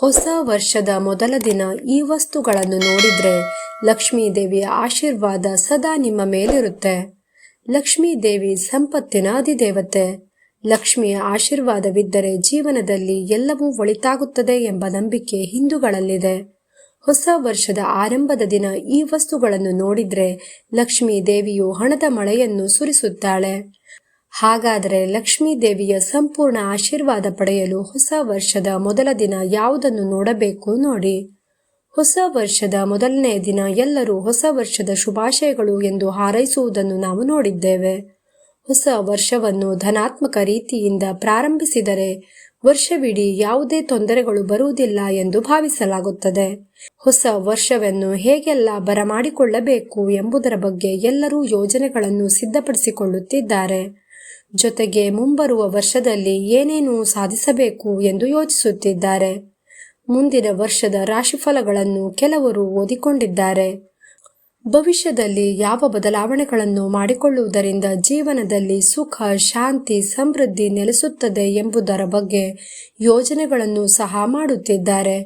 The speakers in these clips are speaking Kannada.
ಹೊಸ ವರ್ಷದ ಮೊದಲ ದಿನ ಈ ವಸ್ತುಗಳನ್ನು ನೋಡಿದ್ರೆ ಲಕ್ಷ್ಮೀ ದೇವಿಯ ಆಶೀರ್ವಾದ ಸದಾ ನಿಮ್ಮ ಮೇಲಿರುತ್ತೆ. ಲಕ್ಷ್ಮೀ ದೇವಿ ಸಂಪತ್ತಿನ ಅಧಿದೇವತೆ. ಲಕ್ಷ್ಮಿಯ ಆಶೀರ್ವಾದವಿದ್ದರೆ ಜೀವನದಲ್ಲಿ ಎಲ್ಲವೂ ಒಳಿತಾಗುತ್ತದೆ ಎಂಬ ನಂಬಿಕೆ ಹಿಂದೂಗಳಲ್ಲಿದೆ. ಹೊಸ ವರ್ಷದ ಆರಂಭದ ದಿನ ಈ ವಸ್ತುಗಳನ್ನು ನೋಡಿದ್ರೆ ಲಕ್ಷ್ಮೀ ದೇವಿಯು ಹಣದ ಮಳೆಯನ್ನು ಸುರಿಸುತ್ತಾಳೆ. ಹಾಗಾದರೆ ಲಕ್ಷ್ಮೀ ದೇವಿಯ ಸಂಪೂರ್ಣ ಆಶೀರ್ವಾದ ಪಡೆಯಲು ಹೊಸ ವರ್ಷದ ಮೊದಲ ದಿನ ಯಾವುದನ್ನು ನೋಡಬೇಕು ನೋಡಿ. ಹೊಸ ವರ್ಷದ ಮೊದಲನೇ ದಿನ ಎಲ್ಲರೂ ಹೊಸ ವರ್ಷದ ಶುಭಾಶಯಗಳು ಎಂದು ಹಾರೈಸುವುದನ್ನು ನಾವು ನೋಡಿದ್ದೇವೆ. ಹೊಸ ವರ್ಷವನ್ನು ಧನಾತ್ಮಕ ರೀತಿಯಿಂದ ಪ್ರಾರಂಭಿಸಿದರೆ ವರ್ಷವಿಡೀ ಯಾವುದೇ ತೊಂದರೆಗಳು ಬರುವುದಿಲ್ಲ ಎಂದು ಭಾವಿಸಲಾಗುತ್ತದೆ. ಹೊಸ ವರ್ಷವನ್ನು ಹೇಗೆಲ್ಲ ಬರಮಾಡಿಕೊಳ್ಳಬೇಕು ಎಂಬುದರ ಬಗ್ಗೆ ಎಲ್ಲರೂ ಯೋಜನೆಗಳನ್ನು ಸಿದ್ಧಪಡಿಸಿಕೊಳ್ಳುತ್ತಿದ್ದಾರೆ. ಜೊತೆಗೆ ಮುಂಬರುವ ವರ್ಷದಲ್ಲಿ ಏನೇನು ಸಾಧಿಸಬೇಕು ಎಂದು ಯೋಚಿಸುತ್ತಿದ್ದಾರೆ. ಮುಂದಿನ ವರ್ಷದ ರಾಶಿಫಲಗಳನ್ನು ಕೆಲವರು ಓದಿಕೊಂಡಿದ್ದಾರೆ. ಭವಿಷ್ಯದಲ್ಲಿ ಯಾವ ಬದಲಾವಣೆಗಳನ್ನು ಮಾಡಿಕೊಳ್ಳುವುದರಿಂದ ಜೀವನದಲ್ಲಿ ಸುಖ, ಶಾಂತಿ, ಸಮೃದ್ಧಿ ನೆಲೆಸುತ್ತದೆ ಎಂಬುದರ ಬಗ್ಗೆ ಯೋಜನೆಗಳನ್ನು ಸಹ ಮಾಡುತ್ತಿದ್ದಾರೆ.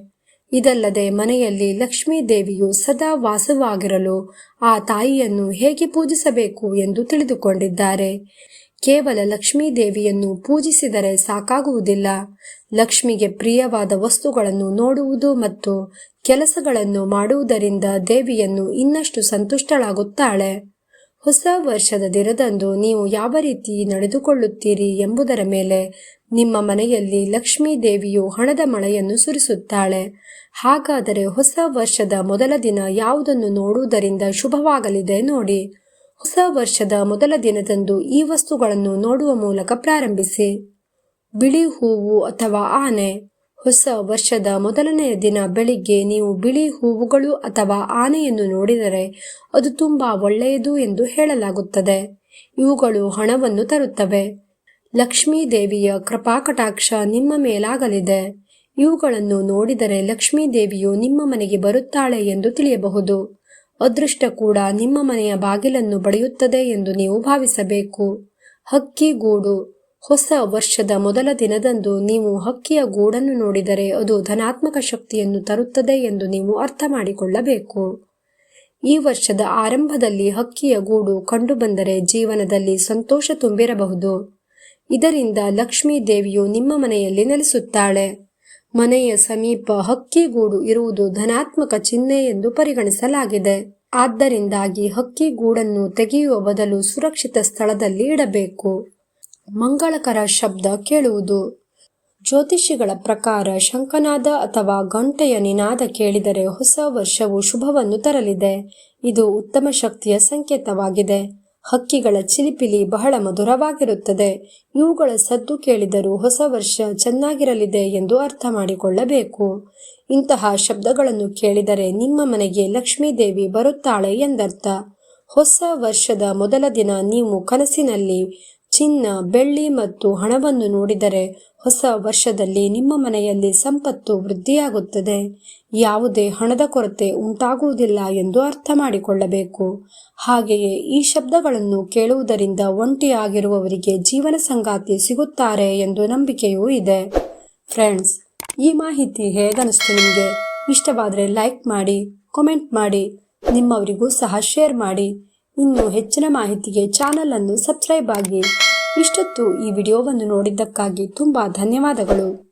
ಇದಲ್ಲದೆ ಮನೆಯಲ್ಲಿ ಲಕ್ಷ್ಮೀ ದೇವಿಯು ಸದಾ ವಾಸವಾಗಿರಲು ಆ ತಾಯಿಯನ್ನು ಹೇಗೆ ಪೂಜಿಸಬೇಕು ಎಂದು ತಿಳಿದುಕೊಂಡಿದ್ದಾರೆ. ಕೇವಲ ಲಕ್ಷ್ಮೀ ದೇವಿಯನ್ನು ಪೂಜಿಸಿದರೆ ಸಾಕಾಗುವುದಿಲ್ಲ. ಲಕ್ಷ್ಮಿಗೆ ಪ್ರಿಯವಾದ ವಸ್ತುಗಳನ್ನು ನೋಡುವುದು ಮತ್ತು ಕೆಲಸಗಳನ್ನು ಮಾಡುವುದರಿಂದ ದೇವಿಯನ್ನು ಇನ್ನಷ್ಟು ಸಂತುಷ್ಟಳಾಗುತ್ತಾಳೆ. ಹೊಸ ವರ್ಷದ ದಿನದಂದು ನೀವು ಯಾವ ರೀತಿ ನಡೆದುಕೊಳ್ಳುತ್ತೀರಿ ಎಂಬುದರ ಮೇಲೆ ನಿಮ್ಮ ಮನೆಯಲ್ಲಿ ಲಕ್ಷ್ಮೀ ದೇವಿಯು ಹಣದ ಮಳೆಯನ್ನು ಸುರಿಸುತ್ತಾಳೆ. ಹಾಗಾದರೆ ಹೊಸ ವರ್ಷದ ಮೊದಲ ದಿನ ಯಾವುದನ್ನು ನೋಡುವುದರಿಂದ ಶುಭವಾಗಲಿದೆ ನೋಡಿ. ಹೊಸ ವರ್ಷದ ಮೊದಲ ದಿನದಂದು ಈ ವಸ್ತುಗಳನ್ನು ನೋಡುವ ಮೂಲಕ ಪ್ರಾರಂಭಿಸಿ. ಬಿಳಿ ಹೂವು ಅಥವಾ ಆನೆ. ಹೊಸ ವರ್ಷದ ಮೊದಲನೆಯ ದಿನ ಬೆಳಿಗ್ಗೆ ನೀವು ಬಿಳಿ ಹೂವುಗಳು ಅಥವಾ ಆನೆಯನ್ನು ನೋಡಿದರೆ ಅದು ತುಂಬಾ ಒಳ್ಳೆಯದು ಎಂದು ಹೇಳಲಾಗುತ್ತದೆ. ಇವುಗಳು ಹಣವನ್ನು ತರುತ್ತವೆ. ಲಕ್ಷ್ಮೀ ದೇವಿಯ ಕೃಪಾಕಟಾಕ್ಷ ನಿಮ್ಮ ಮೇಲಾಗಲಿದೆ. ಇವುಗಳನ್ನು ನೋಡಿದರೆ ಲಕ್ಷ್ಮೀ ದೇವಿಯು ನಿಮ್ಮ ಮನೆಗೆ ಬರುತ್ತಾಳೆ ಎಂದು ತಿಳಿಯಬಹುದು. ಅದೃಷ್ಟ ಕೂಡ ನಿಮ್ಮ ಮನೆಯ ಬಾಗಿಲನ್ನು ಬಡಿಯುತ್ತದೆ ಎಂದು ನೀವು ಭಾವಿಸಬೇಕು. ಹಕ್ಕಿ ಗೂಡು. ಹೊಸ ವರ್ಷದ ಮೊದಲ ದಿನದಂದು ನೀವು ಹಕ್ಕಿಯ ಗೂಡನ್ನು ನೋಡಿದರೆ ಅದು ಧನಾತ್ಮಕ ಶಕ್ತಿಯನ್ನು ತರುತ್ತದೆ ಎಂದು ನೀವು ಅರ್ಥ ಮಾಡಿಕೊಳ್ಳಬೇಕು. ಈ ವರ್ಷದ ಆರಂಭದಲ್ಲಿ ಹಕ್ಕಿಯ ಗೂಡು ಕಂಡುಬಂದರೆ ಜೀವನದಲ್ಲಿ ಸಂತೋಷ ತುಂಬಿರಬಹುದು. ಇದರಿಂದ ಲಕ್ಷ್ಮೀ ದೇವಿಯು ನಿಮ್ಮ ಮನೆಯಲ್ಲಿ ನೆಲೆಸುತ್ತಾಳೆ. ಮನೆಯ ಸಮೀಪ ಹಕ್ಕಿ ಗೂಡು ಇರುವುದು ಧನಾತ್ಮಕ ಚಿಹ್ನೆ ಎಂದು ಪರಿಗಣಿಸಲಾಗಿದೆ. ಆದ್ದರಿಂದಾಗಿ ಹಕ್ಕಿ ಗೂಡನ್ನು ತೆಗೆಯುವ ಬದಲು ಸುರಕ್ಷಿತ ಸ್ಥಳದಲ್ಲಿ ಇಡಬೇಕು. ಮಂಗಳಕರ ಶಬ್ದ ಕೇಳುವುದು. ಜ್ಯೋತಿಷಿಗಳ ಪ್ರಕಾರ ಶಂಖನಾದ ಅಥವಾ ಗಂಟೆಯ ನಿನಾದ ಕೇಳಿದರೆ ಹೊಸ ವರ್ಷವು ಶುಭವನ್ನು ತರಲಿದೆ. ಇದು ಉತ್ತಮ ಶಕ್ತಿಯ ಸಂಕೇತವಾಗಿದೆ. ಹಕ್ಕಿಗಳ ಚಿಲಿಪಿಲಿ ಬಹಳ ಮಧುರವಾಗಿರುತ್ತದೆ. ಇವುಗಳ ಸದ್ದು ಕೇಳಿದರೂ ಹೊಸ ವರ್ಷ ಚೆನ್ನಾಗಿರಲಿದೆ ಎಂದು ಅರ್ಥ ಮಾಡಿಕೊಳ್ಳಬೇಕು. ಇಂತಹ ಶಬ್ದಗಳನ್ನು ಕೇಳಿದರೆ ನಿಮ್ಮ ಮನೆಗೆ ಲಕ್ಷ್ಮೀ ದೇವಿ ಬರುತ್ತಾಳೆ ಎಂದರ್ಥ. ಹೊಸ ವರ್ಷದ ಮೊದಲ ದಿನ ನೀವು ಕನಸಿನಲ್ಲಿ ಚಿನ್ನ, ಬೆಳ್ಳಿ ಮತ್ತು ಹಣವನ್ನು ನೋಡಿದರೆ ಹೊಸ ವರ್ಷದಲ್ಲಿ ನಿಮ್ಮ ಮನೆಯಲ್ಲಿ ಸಂಪತ್ತು ವೃದ್ಧಿಯಾಗುತ್ತದೆ. ಯಾವುದೇ ಹಣದ ಕೊರತೆ ಉಂಟಾಗುವುದಿಲ್ಲ ಎಂದು ಅರ್ಥ ಮಾಡಿಕೊಳ್ಳಬೇಕು. ಹಾಗೆಯೇ ಈ ಶಬ್ದಗಳನ್ನು ಕೇಳುವುದರಿಂದ ಒಂಟಿಯಾಗಿರುವವರಿಗೆ ಜೀವನ ಸಂಗಾತಿ ಸಿಗುತ್ತಾರೆ ಎಂದು ನಂಬಿಕೆಯೂ ಇದೆ. ಫ್ರೆಂಡ್ಸ್, ಈ ಮಾಹಿತಿ ಹೇಗನಿಸ್ತು ನಿಮಗೆ? ಇಷ್ಟವಾದರೆ ಲೈಕ್ ಮಾಡಿ, ಕಾಮೆಂಟ್ ಮಾಡಿ, ನಿಮ್ಮವರಿಗೂ ಸಹ ಶೇರ್ ಮಾಡಿ. ಇನ್ನು ಹೆಚ್ಚಿನ ಮಾಹಿತಿಗೆ ಚಾನಲ್ ಅನ್ನು ಸಬ್ಸ್ಕ್ರೈಬ್ ಆಗಿ. ಇಷ್ಟೊತ್ತು ಈ ವಿಡಿಯೋವನ್ನು ನೋಡಿದ್ದಕ್ಕಾಗಿ ತುಂಬಾ ಧನ್ಯವಾದಗಳು.